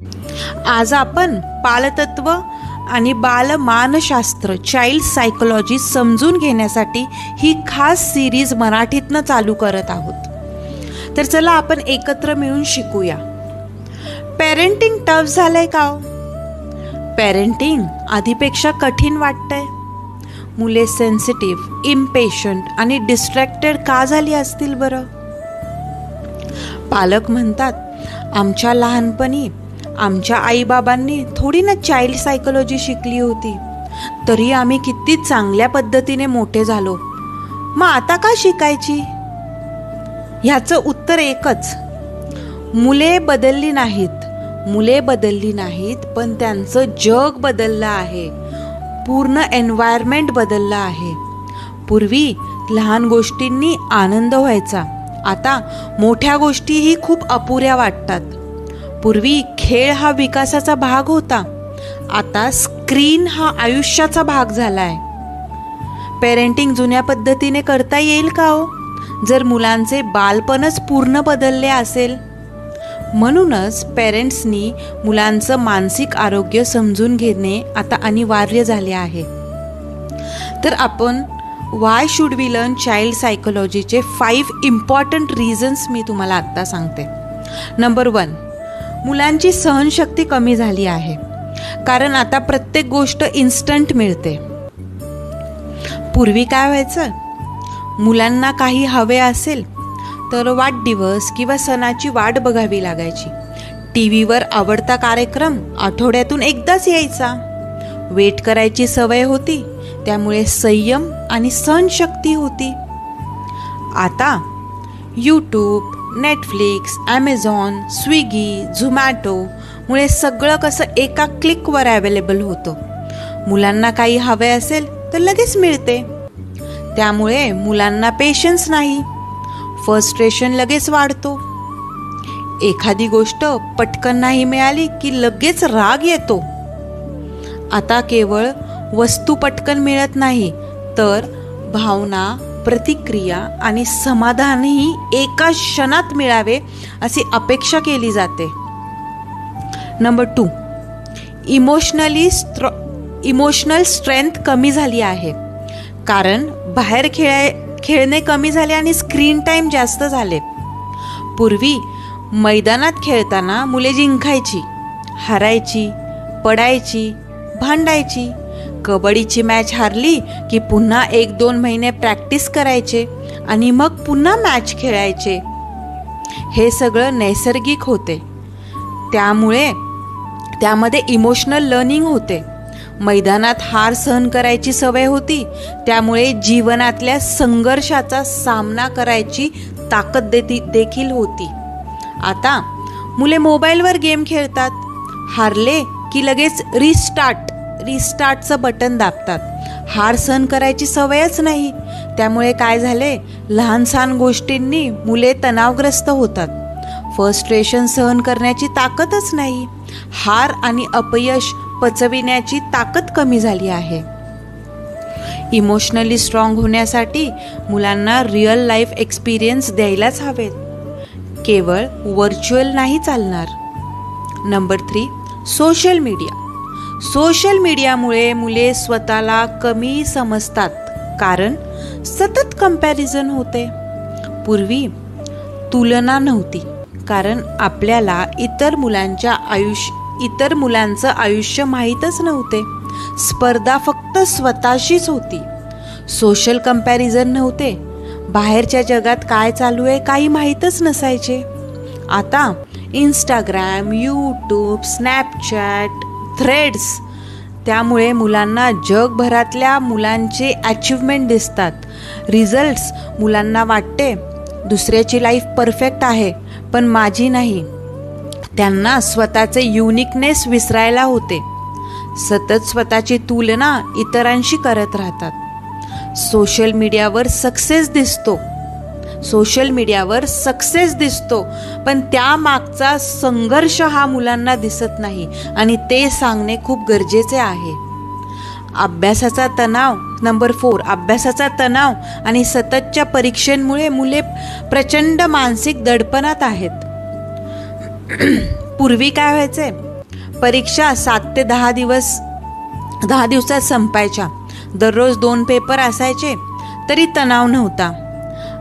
आज आपण बालतत्व आणि बालमानशास्त्र चाइल्ड सायकोलॉजी समजून घेण्यासाठी ही खास सिरीज मराठीतनं चालू करत आहोत. तर चला आपण एकत्र मिळून शिकूया. पेरेंटिंग टफ झालंय का हो? पेरेंटिंग आधीपेक्षा कठीण वाटतंय. मुले सेन्सिटिव्ह, इम्पेशंट आणि डिस्ट्रॅक्टेड का झाली असतील बरं? पालक म्हणतात, आमच्या लहानपणी आमच्या आईबाबांनी थोडी ना चाइल्ड सायकोलॉजी शिकली होती, तरी आम्ही किती चांगल्या पद्धतीने मोठे झालो, मग आता का शिकायची? ह्याचं उत्तर एकच, मुले बदलली नाहीत, पण त्यांचं जग बदललं आहे. पूर्ण एन्व्हायरमेंट बदललं आहे. पूर्वी लहान गोष्टींनी आनंद व्हायचा, आता मोठ्या गोष्टीही खूप अपुऱ्या वाटतात. पूर्वी खेळ हा विकासाचा भाग होता, आता स्क्रीन हा आयुष्याचा भाग झालाय. पेरेंटिंग जुन्या पद्धतीने करता येईल का हो, जर मुलांचे बालपणच पूर्ण बदलले असेल? म्हणूनच पेरेंट्सनी मुलांचं मानसिक आरोग्य समजून घेणे आता अनिवार्य झाले आहे. तर आपण why should we learn child सायकोलॉजीचे 5 इम्पॉर्टंट रिझन्स मी तुम्हाला आत्ता सांगते. नंबर 1, मुलांची सहनशक्ती कमी झाली आहे, कारण आता प्रत्येक गोष्ट इन्स्टंट मिळते. पूर्वी काय व्हायचं, मुलांना काही हवे असेल तर वाढदिवस किंवा सणाची वाट बघावी लागायची. टीव्हीवर आवडता कार्यक्रम आठवड्यातून एकदाच यायचा. वेट करायची सवय होती, त्यामुळे संयम आणि सहनशक्ती होती. आता YouTube, Netflix, Amazon, Swiggy, Zomato मुळे सगळं कसं एका क्लिकवर अवेलेबल होतं. मुलांना काही हवे असेल तर लगेच मिळते. त्यामुळे मुलांना पेशन्स नाही, फ्रस्ट्रेशन लगेच वाढतो. एखादी गोष्ट पटकन नाही मिळाली की लगेच राग येतो. आता केवळ वस्तू पटकन मिळत नाही, तर भावना, प्रतिक्रिया आणि समाधानही एका क्षणात मिळावे अशी अपेक्षा केली जाते. नंबर 2, इमोशनल स्ट्रेंथ कमी झाली आहे, कारण बाहेर खेळणे कमी झाले आणि स्क्रीन टाईम जास्त झाले. पूर्वी मैदानात खेळताना मुले जिंकायची, हरायची, पडायची, भांडायची. कबड्डीची मॅच हारली की पुन्हा 1-2 महिने प्रॅक्टिस करायचे आणि मग पुन्हा मॅच खेळायचे. हे सगळं नैसर्गिक होते, त्यामुळे त्यामध्ये इमोशनल लर्निंग होते. मैदानात हार सहन करायची सवय होती, त्यामुळे जीवनातल्या संघर्षाचा सामना करायची ताकद देखील होती. आता मुले मोबाईलवर गेम खेळतात, हारले की लगेच रिस्टार्टचं बटन दाबतात. हार सहन करायची सवयच नाही, त्यामुळे काय झाले, लहान सहान गोष्टींनी मुले तणावग्रस्त होतात. फ्रस्ट्रेशन सहन करण्याची ताकदच नाही. हार आणि अपयश पचविण्याची ताकद कमी झाली आहे. इमोशनली स्ट्रॉंग होण्यासाठी मुलांना रिअल लाईफ एक्सपिरियन्स द्यायलाच हवेत, केवळ व्हर्च्युअल नाही चालणार. नंबर 3, सोशल मीडियामुळे मुले स्वतःला कमी समजतात, कारण सतत कंपॅरिझन होते. पूर्वी तुलना नव्हती, कारण आपल्याला इतर मुलांचं आयुष्य माहीतच नव्हते. स्पर्धा फक्त स्वतःशीच होती. सोशल कंपॅरिझन नव्हते, बाहेरच्या जगात काय चालू आहे काही माहीतच नसायचे. आता इंस्टाग्राम, यूट्यूब, स्नॅपचॅट, थ्रेड्स, त्यामुळे मुलांना जगभरातल्या मुलांचे अचिव्हमेंट दिसतात. रिझल्ट्स, मुलांना वाटते दुसऱ्याची लाईफ परफेक्ट आहे पण माझी नाही. त्यांना स्वतःचे युनिकनेस विसरायला होते. सतत स्वतःची तुलना इतरांशी करत राहतात. सोशल मीडियावर सक्सेस दिसतो, पण त्यामागचा संघर्ष हा मुलांना दिसत नाही आणि ते सांगणे खूप गरजेचे आहे. अभ्यासाचा तणाव, नंबर 4, अभ्यासाचा तणाव आणि सततच्या परीक्षांमुळे मुले प्रचंड मानसिक दडपणात आहेत. पूर्वी काय व्हायचे, परीक्षा 7 ते 10 दिवसात संपायच्या. दररोज 2 पेपर असायचे तरी तणाव नव्हता.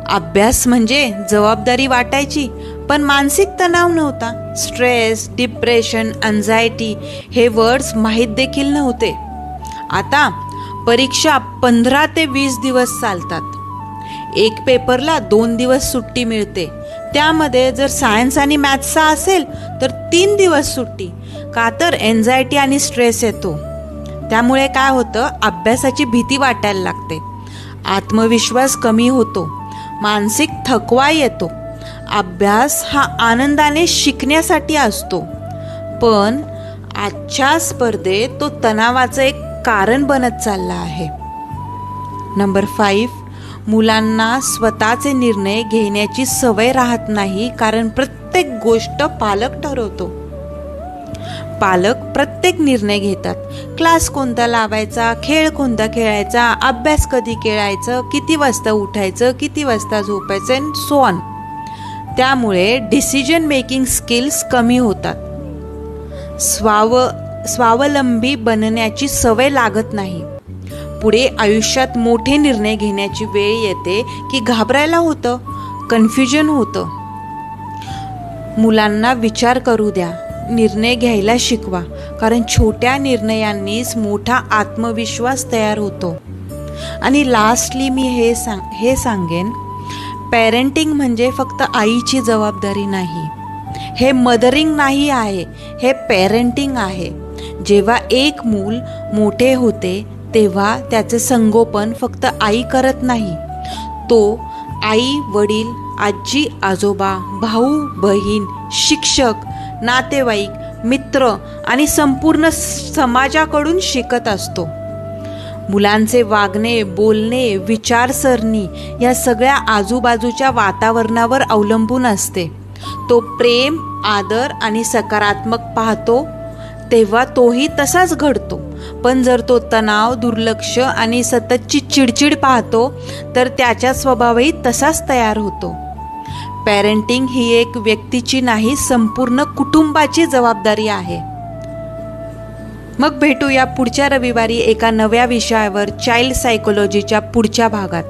अभ्यास म्हणजे जबाबदारी वाटायची, पण मानसिक तणाव नव्हता. स्ट्रेस, डिप्रेशन, अँझायटी हे वर्ड्स माहीत देखील नव्हते. आता परीक्षा 15 ते 20 दिवस चालतात. एक पेपरला 2 दिवस सुट्टी मिळते. त्यामध्ये जर सायन्स आणि मॅथ्सचा असेल तर 3 दिवस सुट्टी. का तर एन्झायटी आणि स्ट्रेस येतो. त्यामुळे काय होतं, अभ्यासाची भीती वाटायला लागते, आत्मविश्वास कमी होतो, मानसिक थकवा येतो. अभ्यास हा आनंदाने शिकण्यासाठी असतो, पण आजच्या स्पर्धेत तो तणावाचं एक कारण बनत चालला आहे. नंबर 5, मुलांना स्वतःचे निर्णय घेण्याची सवय राहत नाही, कारण प्रत्येक गोष्ट पालक ठरवतो. पालक प्रत्येक निर्णय घेतात. क्लास कोणता लावायचा, खेळ कोणता खेळायचा, अभ्यास कधी खेळायचं, किती वाजता उठायचं, किती वाजता झोपायचं अँड सो ऑन. त्यामुळे डिसिजन मेकिंग स्किल्स कमी होतात. स्वावलंबी बनण्याची सवय लागत नाही. पुढे आयुष्यात मोठे निर्णय घेण्याची वेळ येते की घाबरायला होतं, कन्फ्युजन होतं. मुलांना विचार करू द्या, निर्णय घ्यायला शिकवा, कारण छोट्या निर्णयांनीच मोठा आत्मविश्वास तयार होतो. आणि लास्टली मी हे सांगेन, पॅरेंटिंग म्हणजे फक्त आईची जबाबदारी नाही. हे मदरिंग नाही आहे, हे पॅरेंटिंग आहे. जेव्हा एक मूल मोठे होते तेव्हा त्याचे संगोपन फक्त आई करत नाही, तो आई, वडील, आजी, आजोबा, भाऊ, बहीण, शिक्षक, नातेवाईक, मित्र आणि संपूर्ण समाजाकडून शिकत असतो. मुलांचे वागणे, बोलणे, विचारसरणी या सगळ्या आजूबाजूच्या वातावरणावर अवलंबून असते. तो प्रेम, आदर आणि सकारात्मक पाहतो तेव्हा तोही तसाच घडतो. पण जर तो तणाव, दुर्लक्ष आणि सततची चिडचिड पाहतो तर त्याचा स्वभावही तसाच तयार होतो. पॅरेंटिंग ही एक व्यक्तीची नाही, संपूर्ण कुटुंबाची जबाबदारी आहे. मग भेटूया पुढच्या रविवारी एका नव्या विषयावर, चाइल्ड सायकोलॉजीच्या पुढच्या भागात.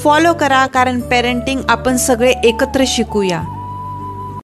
फॉलो करा, कारण पॅरेंटिंग आपण सगळे एकत्र शिकूया.